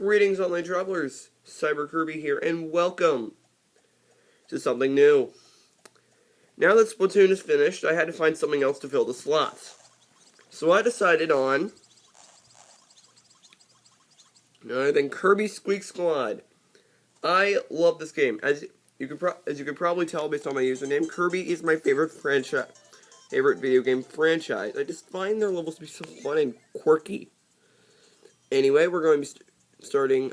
Greetings, online travelers. Cyber Kirby here, and welcome to something new. Now that Splatoon is finished, I had to find something else to fill the slots. So I decided on none other than Kirby Squeak Squad. I love this game. As you could probably tell based on my username, Kirby is my favorite video game franchise. I just find their levels to be so fun and quirky. Anyway, we're going to be starting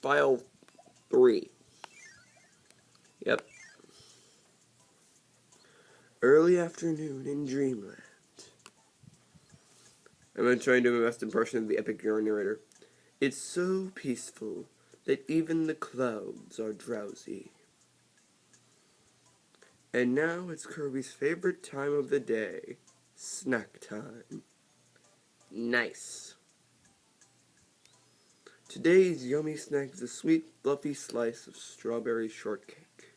file 3. Yep. Early afternoon in Dreamland. I'm going to try and do my best impression of the epic narrator. It's so peaceful that even the clouds are drowsy. And now it's Kirby's favorite time of the day, snack time. Nice. Today's yummy snack is a sweet, fluffy slice of strawberry shortcake.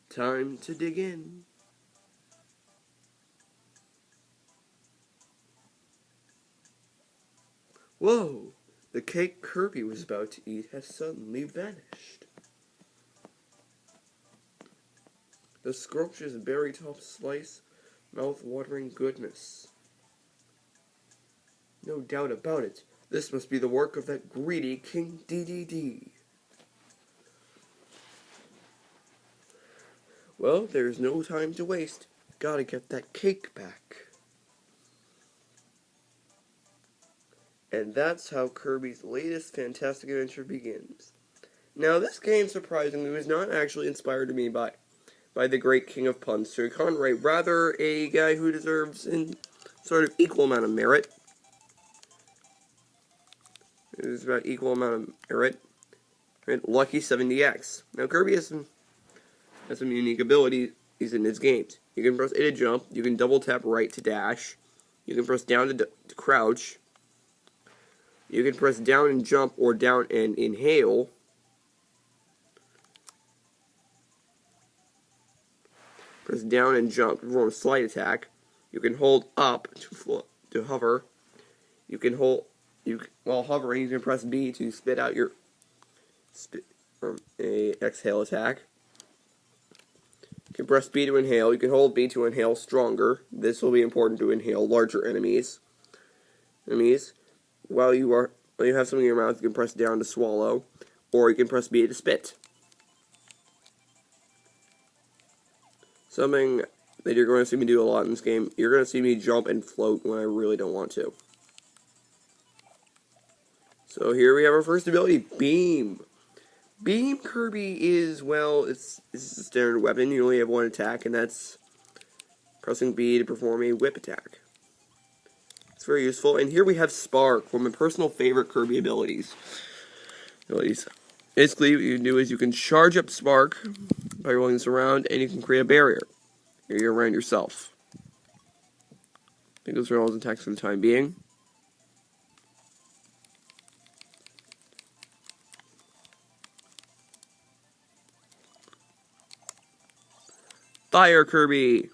Time to dig in. Whoa! The cake Kirby was about to eat has suddenly vanished. The scrumptious berry top slice, mouth-watering goodness. No doubt about it. This must be the work of that greedy King DDD. Well, there's no time to waste. Gotta get that cake back. And that's how Kirby's latest fantastic adventure begins. Now, this game, surprisingly, was not actually inspired to me by the great King of Puns, Sir Conray, rather a guy who deserves an sort of equal amount of merit. It's about equal amount of merit. Right? Lucky 70X. Now, Kirby has some unique abilities in his games. You can press A to jump. You can double tap right to dash. You can press down to crouch. You can press down and jump or down and inhale. Press down and jump to perform a slide attack. You can hold up to hover. You can hold. While hovering, you can press B to spit out your a exhale attack. You can press B to inhale. You can hold B to inhale stronger. This will be important to inhale larger enemies. While you have something in your mouth, you can press down to swallow, or you can press B to spit. Something that you're going to see me do a lot in this game, you're going to see me jump and float when I really don't want to. So here we have our first ability, Beam. Beam Kirby is, well, it's a standard weapon. You only have one attack, and that's pressing B to perform a whip attack. It's very useful. And here we have Spark, one of my personal favorite Kirby abilities. Basically, what you can do is you can charge up Spark by rolling this around, and you can create a barrier around yourself. I think those are all his attacks for the time being. Fire Kirby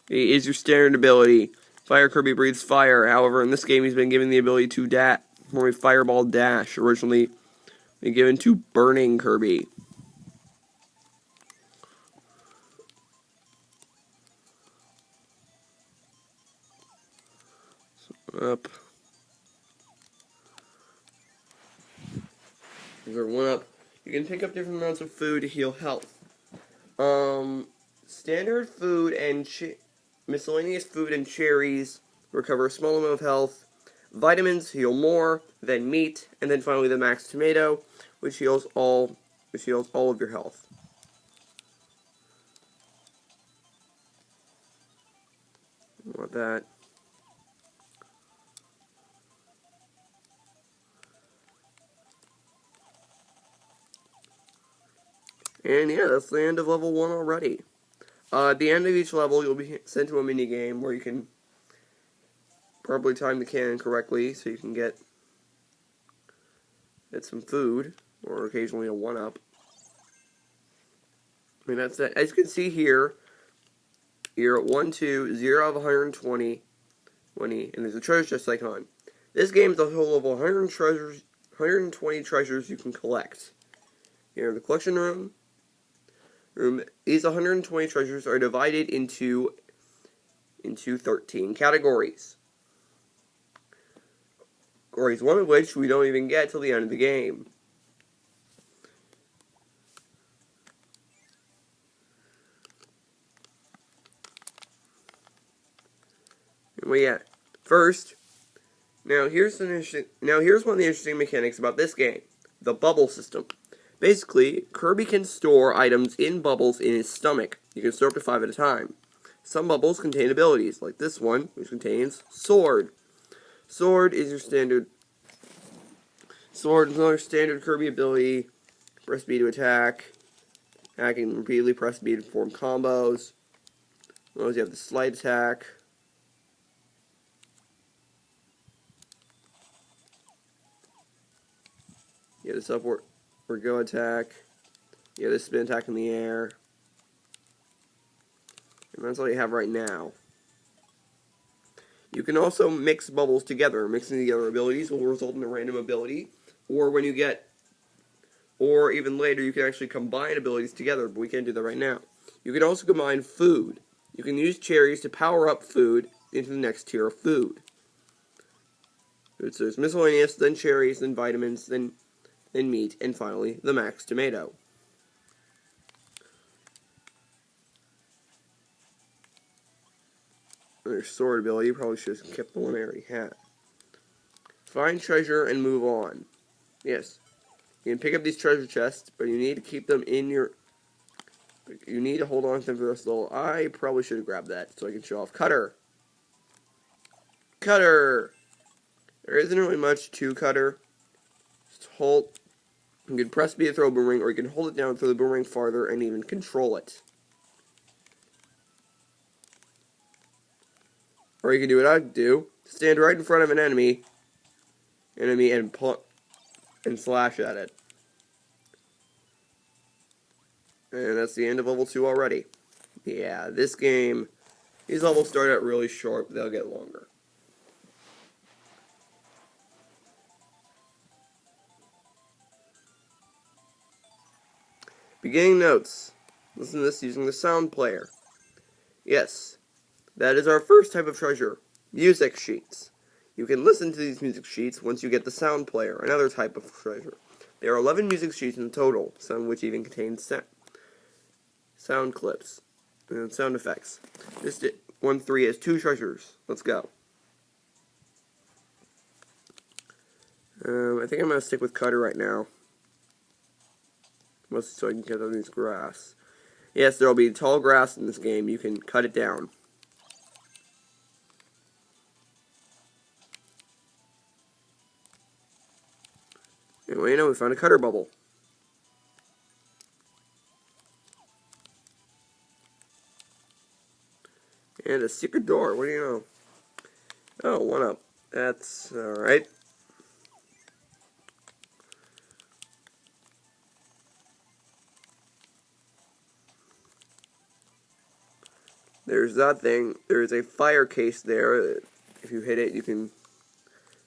is your standard ability. Fire Kirby breathes fire. However, in this game, he's been given the ability to perform a fireball dash. Originally, been given to Burning Kirby. Up. There's one up. You can pick up different amounts of food to heal health. Standard food and miscellaneous food and cherries recover a small amount of health. Vitamins heal more than meat, and then finally the max tomato, which heals all of your health. Want that. And yeah, that's the end of level 1 already. At the end of each level, you'll be sent to a mini-game where you can probably time the cannon correctly so you can get some food, or occasionally a 1-up. I mean, that's it. As you can see here, you're at 1, 2, 0 of 120, and there's a treasure chest icon. This game is a total of 120 treasures you can collect. Here in the collection room. These 120 treasures are divided into 13 categories. Categories, one of which we don't even get till the end of the game. First, here's one of the interesting mechanics about this game: the bubble system. Basically, Kirby can store items in bubbles in his stomach. You can store up to 5 at a time. Some bubbles contain abilities, like this one, which contains Sword. Sword is another standard Kirby ability. Press B to attack. Hacking repeatedly, press B to perform combos. As long as you have the slight attack. You have this upward or go attack. You have this spin attack in the air. And that's all you have right now. You can also mix bubbles together. Mixing together abilities will result in a random ability. Or even later, you can actually combine abilities together, but we can't do that right now. You can also combine food. You can use cherries to power up food into the next tier of food. So there's miscellaneous, then cherries, then vitamins, then meat, and finally, the max tomato. There's sword ability. You probably should have kept the one I already had. Find treasure and move on. Yes. You can pick up these treasure chests, but you need to keep them in your... You need to hold on to them for the rest of the level. I probably should have grabbed that so I can show off. Cutter! Cutter! There isn't really much to Cutter. Just hold... You can press B to throw a boomerang, or you can hold it down, throw the boomerang farther, and even control it. Or you can do what I do. Stand right in front of an enemy and slash at it. And that's the end of level 2 already. Yeah, this game, these levels start out really short, but they'll get longer. Beginning notes. Listen to this using the sound player. Yes, that is our first type of treasure, music sheets. You can listen to these music sheets once you get the sound player, another type of treasure. There are 11 music sheets in total, some of which even contain sound clips and sound effects. This 1-3 has 2 treasures. Let's go. I think I'm going to stick with Cutter right now. Mostly so I can cut on this grass. Yes, there will be tall grass in this game. You can cut it down. Anyway, we found a Cutter bubble. And a secret door. What do you know? Oh, 1-up. That's alright. There's that thing. There's a fire case there. If you hit it, you can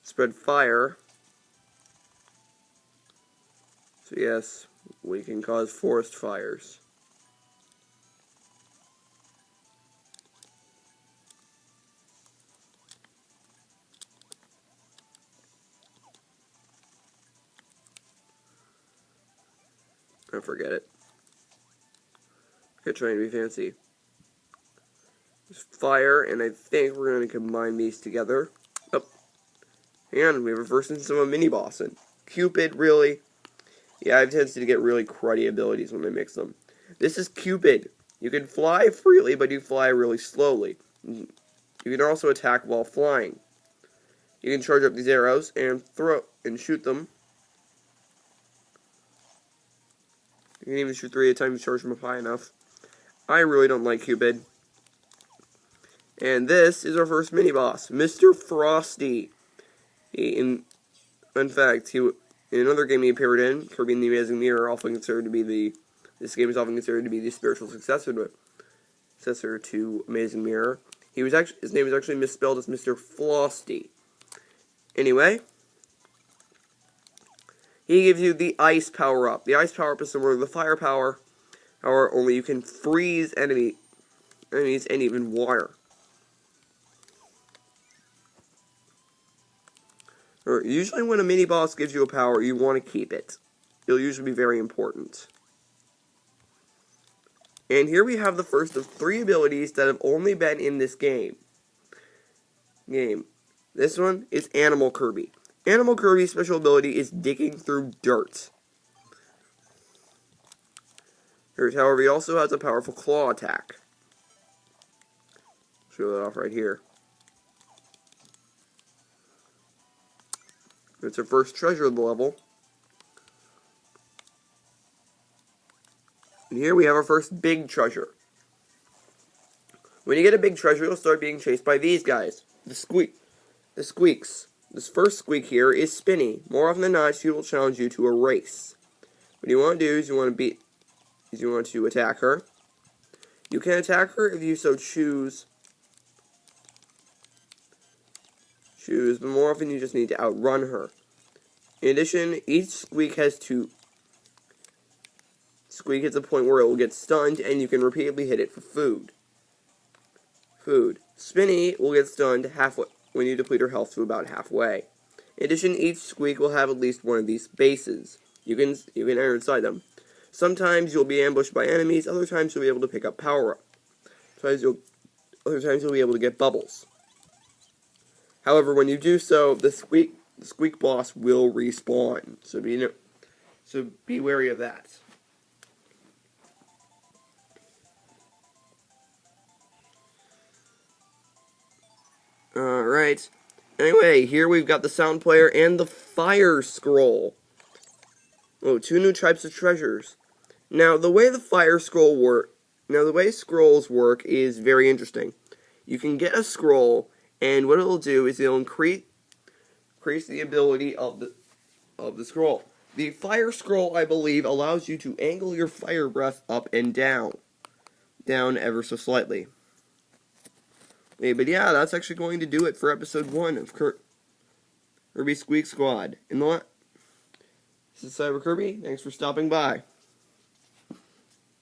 spread fire. So yes, we can cause forest fires. I forget it. Quit trying to be fancy. There's fire, and I think we're going to combine these together. Oh, and we have a first instance of a mini-boss. And Cupid, really? Yeah, I have a tendency to get really cruddy abilities when I mix them. This is Cupid. You can fly freely, but you fly really slowly. You can also attack while flying. You can charge up these arrows and shoot them. You can even shoot 3 at a time if you charge them up high enough. I really don't like Cupid. And this is our first mini-boss, Mr. Frosty. In fact, in another game he appeared in, Kirby and the Amazing Mirror, this game is often considered to be the spiritual successor to Amazing Mirror. His name is actually misspelled as Mr. Flosty. Anyway, he gives you the ice power-up. The ice power-up is similar to the fire power. However, only you can freeze enemies and even water. Usually when a mini-boss gives you a power, you want to keep it. It'll usually be very important. And here we have the first of 3 abilities that have only been in this game. This one is Animal Kirby. Animal Kirby's special ability is digging through dirt. However, he also has a powerful claw attack. Show that off right here. It's our first treasure of the level. And here we have our first big treasure. When you get a big treasure, you'll start being chased by these guys. The Squeaks. This first Squeak here is Spinny. More often than not, she will challenge you to a race. What you want to do is you want to attack her. You can attack her if you so choose. But more often you just need to outrun her. In addition, each Squeak has 2. Squeak hits a point where it will get stunned, and you can repeatedly hit it for food. Spinny will get stunned halfway when you deplete her health to about halfway. In addition, each Squeak will have at least one of these bases. You can enter inside them. Sometimes you'll be ambushed by enemies. Other times you'll be able to pick up power-up. Other times you'll be able to get bubbles. However, when you do so, the Squeak boss will respawn. So be wary of that. Alright. Anyway, here we've got the sound player and the fire scroll. Oh, 2 new types of treasures. Now, the way the way scrolls work is very interesting. You can get a scroll, and what it'll do is it'll increase the ability of the scroll. The fire scroll, I believe, allows you to angle your fire breath up and down ever so slightly. Hey, but yeah, that's actually going to do it for episode 1 of Kirby Squeak Squad. This is Cyber Kirby. Thanks for stopping by.